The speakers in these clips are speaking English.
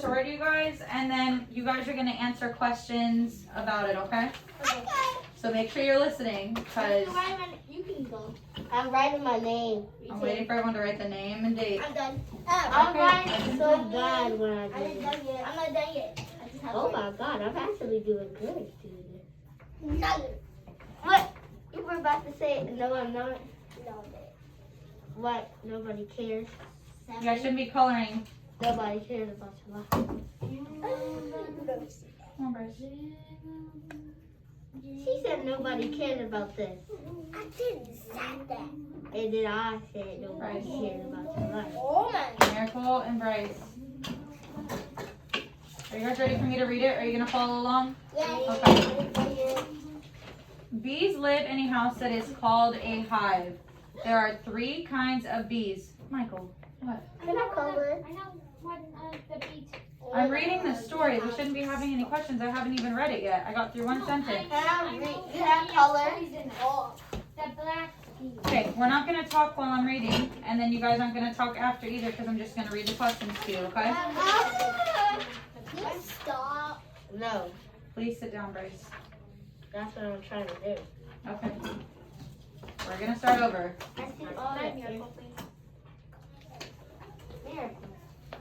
story, you guys, and then you guys are gonna answer questions about it, okay? Okay. So make sure you're listening, because You can go. I'm writing my name. I'm waiting for everyone to write the name and date. I'm done. I'm writing so bad when I do this. I'm not done yet. Oh my god, I'm actually doing good, dude. No. What? You were about to say, no, I'm not. No, what? Nobody cares. You guys shouldn't be coloring. Nobody cares about your life. Come on, Bryce. She said nobody cares about this. I didn't say that. And then I said nobody cares about your life. Oh my. Miracle and Bryce. Are you guys ready for me to read it? Are you going to follow along? Yeah. Okay. Bees live in a house that is called a hive. There are 3 kinds of bees. Michael, what? Can I color? I know one of the bees. I'm reading the story. We shouldn't be having any questions. I haven't even read it yet. I got through one sentence. Can I read? Can I color? Oh, the black bee. Okay, we're not going to talk while I'm reading, and then you guys aren't going to talk after either because I'm just going to read the questions to you, okay? Please stop. No, Please sit down, Bryce. that's what I'm trying to do. Okay. We're going to start over. I see all that miracle, please. Miracle.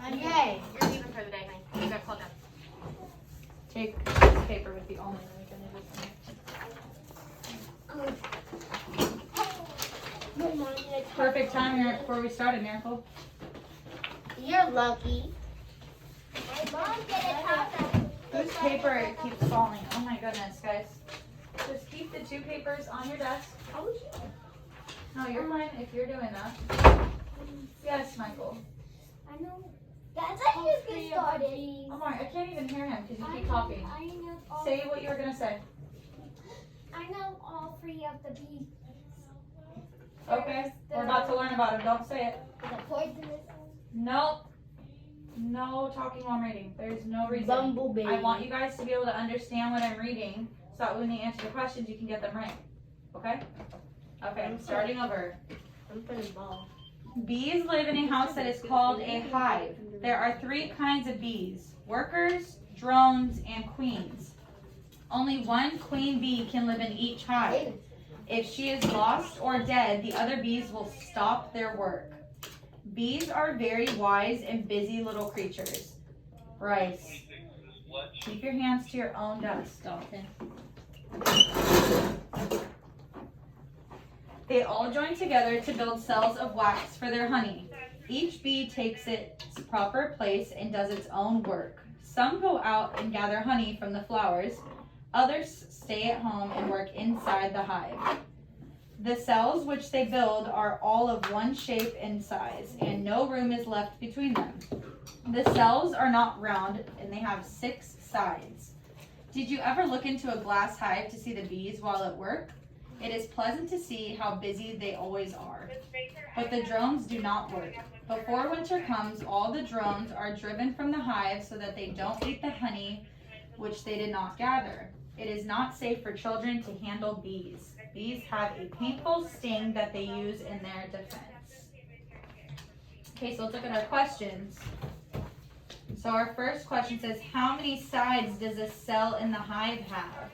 Okay. You're leaving for the day, honey. You got called up. Take this paper with you only. Perfect time here before we started, Miracle. You're lucky. Whose paper keeps falling? Oh my goodness, guys. Just keep the 2 papers on your desk. No, you're fine if you're doing that. Yes, Michael. I know. That's how you get started. Omar, I can't even hear him because you keep talking. I know all. Say what you were going to say. I know all 3 of the bees. Okay, we're about to learn about him. Don't say it. The poisonous. Nope. No talking while I'm reading. There's no reason. Bumblebee. I want you guys to be able to understand what I'm reading so that when you answer the questions, you can get them right. Okay? Okay, I'm starting over. I'm putting ball. Bees live in a house that is called a hive. There are 3 kinds of bees: workers, drones, and queens. Only one queen bee can live in each hive. If she is lost or dead, the other bees will stop their work. Bees are very wise and busy little creatures. Bryce, keep your hands to your own dust, Dalton. They all join together to build cells of wax for their honey. Each bee takes its proper place and does its own work. Some go out and gather honey from the flowers. Others stay at home and work inside the hive. The cells which they build are all of one shape and size, and no room is left between them. The cells are not round, and they have 6 sides. Did you ever look into a glass hive to see the bees while at work? It is pleasant to see how busy they always are. But the drones do not work. Before winter comes, all the drones are driven from the hive so that they don't eat the honey which they did not gather. It is not safe for children to handle bees. Bees have a painful sting that they use in their defense. Okay, so let's look at our questions. So our first question says, how many sides does a cell in the hive have?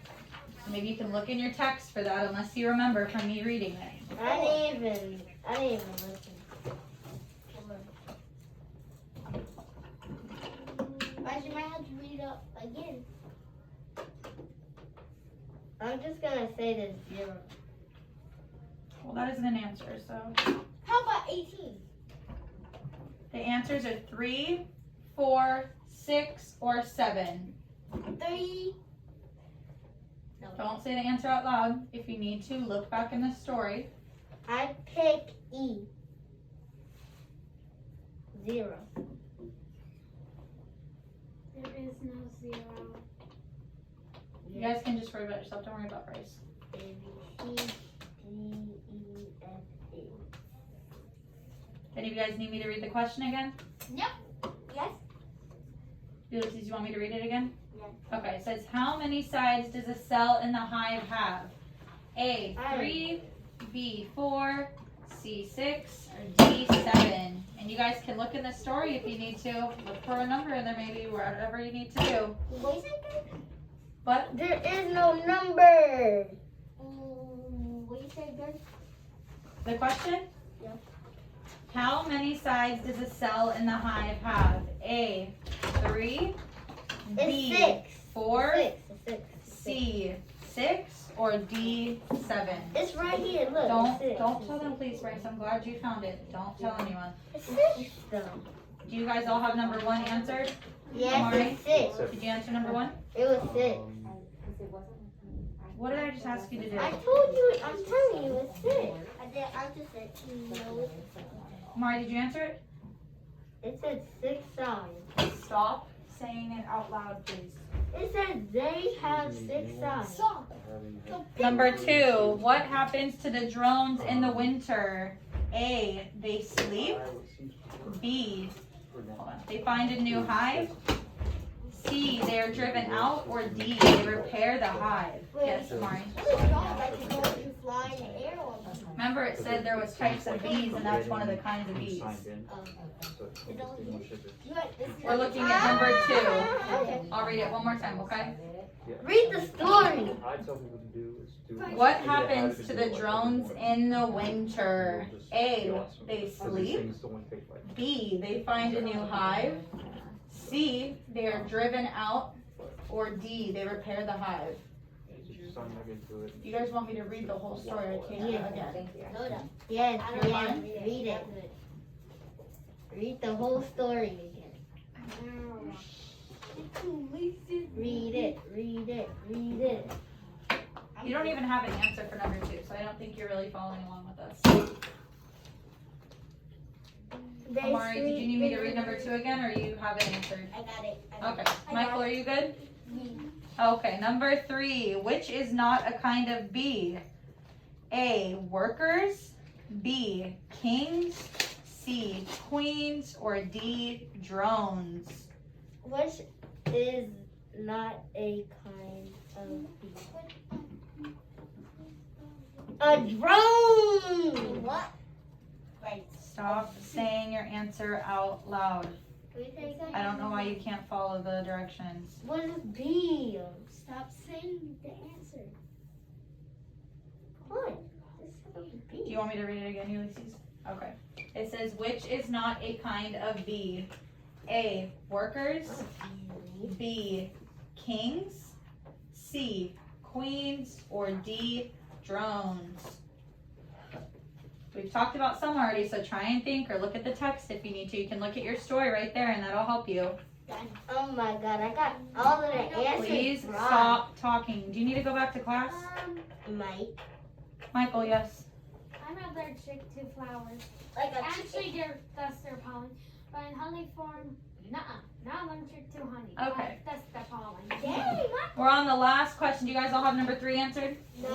So maybe you can look in your text for that unless you remember from me reading it. I didn't even listen. You might have to read it up again. I'm just gonna say there's 0. Well, that isn't an answer, so. How about 18? The answers are 3, 4, 6, or 7. 3. No. Don't say the answer out loud. If you need to, look back in the story. I pick E. 0. There is no 0. You guys can just worry about yourself. Don't worry about Bryce. A, B, C, D, E, F, A. Any of you guys need me to read the question again? Yep. Yes. Ulysses, you want me to read it again? Yes. Okay, it says, how many sides does a cell in the hive have? A, 3, B, 4, C, 6, or D, 7? And you guys can look in the story if you need to. Look for a number in there maybe, whatever you need to do. What is it? But There is no number. What you say, girl? the question? Yeah. How many sides does a cell in the hive have? A, 3, B, It's 6. 4, It's 6. C, 6, or D, 7? It's right here. Look. Don't it's 6. tell them, please, Bryce. I'm glad you found it. Don't tell anyone. It's 6 though. Do you guys all have number 1 answered? Yes, Amari? it's 6. Did you answer number 1? It was 6. What did I just ask you to do? I told you. I'm telling you, it's 6. I did. I just said no. Amari, did you answer it? It said 6 sides. Stop saying it out loud, please. It said they have 6 sides. Stop. Number 2, what happens to the drones in the winter? A, they sleep. B, hold on, they find a new hive. C, they are driven out. Or D, they repair the hive. Yes, Amari. Fly in the air or Remember it said there was types of bees and that's one of the kinds of bees. We're looking at number 2. Okay. I'll read it one more time, okay? Read the story. What happens to the drones in the winter? A, they sleep. B, they find a new hive. C, they are driven out. Or D, they repair the hive. You guys want me to read the whole story? I can't again. Yes, You're yes. fine? Read it. Read the whole story again. Read it. Read it. Read it. You don't even have an answer for number 2, so I don't think you're really following along with us. Amari, did you need me to read number 2 again, or you have it answered? I got it. Okay. Michael, are you good? Okay, number 3. Which is not a kind of bee? A, workers. B, kings. C, queens. Or D, drones. Which is not a kind of bee? A drone! What? Right. Stop saying your answer out loud. I don't know why you can't follow the directions. What is bee? Stop saying the answer. What? Do you want me to read it again, Ulysses? Okay. It says, which is not a kind of bee? A, workers. B, kings. C, queens. Or D, drones. We've talked about some already, so try and think or look at the text if you need to. You can look at your story right there and that'll help you. Oh my god, I got all of the answers. Please wrong. stop talking. Do you need to go back to class? Mike. Michael, yes. I'm allergic to flowers. Like a Actually, that's their pollen. But in honey form, not allergic to honey. Okay. That's the pollen. Yay, We're on the last question. Do you guys all have number 3 answered? Yes.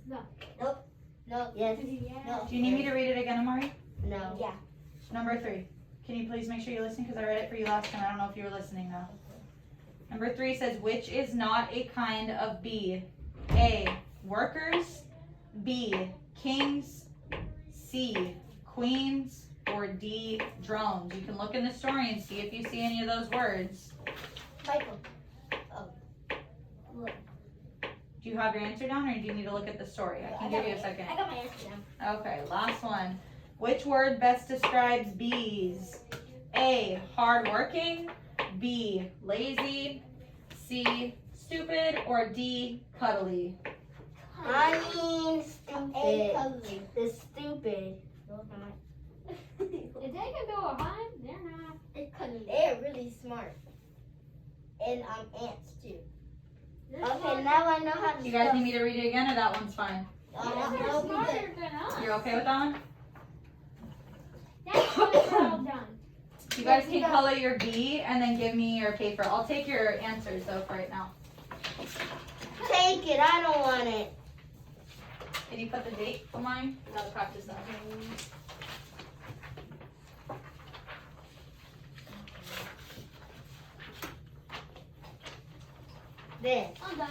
No. Nope. No. Yes. No. Do you need me to read it again, Amari? No. Yeah. Number 3. Can you please make sure you listen? Because I read it for you last time. I don't know if you were listening though. Number 3 says, which is not a kind of bee? A, workers. B, kings. C, queens. Or D, drones. You can look in the story and see if you see any of those words. Michael. Do you have your answer down or do you need to look at the story? I can give you a second. I got my answer down. Okay, last one. Which word best describes bees? A, hardworking. B, lazy. C, stupid. Or D, cuddly. I mean, stupid. The stupid. If they can build a hive, they're not. They're really smart. And ants too. They're Okay, smarter- now I know how to You guys need me to read it again or that one's fine? They're smarter than us. You're okay with that one? That's why we're all done. You guys can color your bee and then give me your paper. I'll take your answers though for right now. Take it. I don't want it. Can you put the date on mine? I gotta practice that. There. I'm done.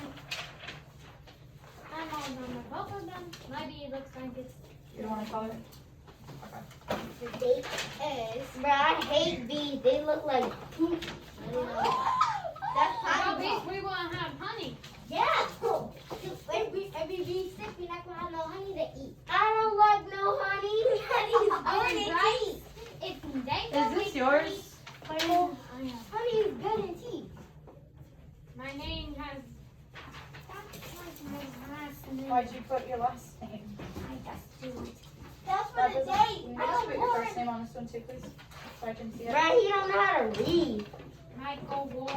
I'm all done with both of them. My bee looks like it's. You don't want to color it? The date is. Bro, I hate bees. They look like poop. I don't know. That's Without honey. bees, we won't have honey. Yeah. Every bee sick, we're not gonna have no honey to eat. I don't like no honey. Honey's good in tea. If they Is this yours? Honey, honey is good in tea. My name has. That's like my last name. Why'd you put your last name? I just do it. That's for That the doesn't- date. Can you I just don't put your want first name on this one too, please? So I can see it. Bro, he don't know how to read. Michael Ward.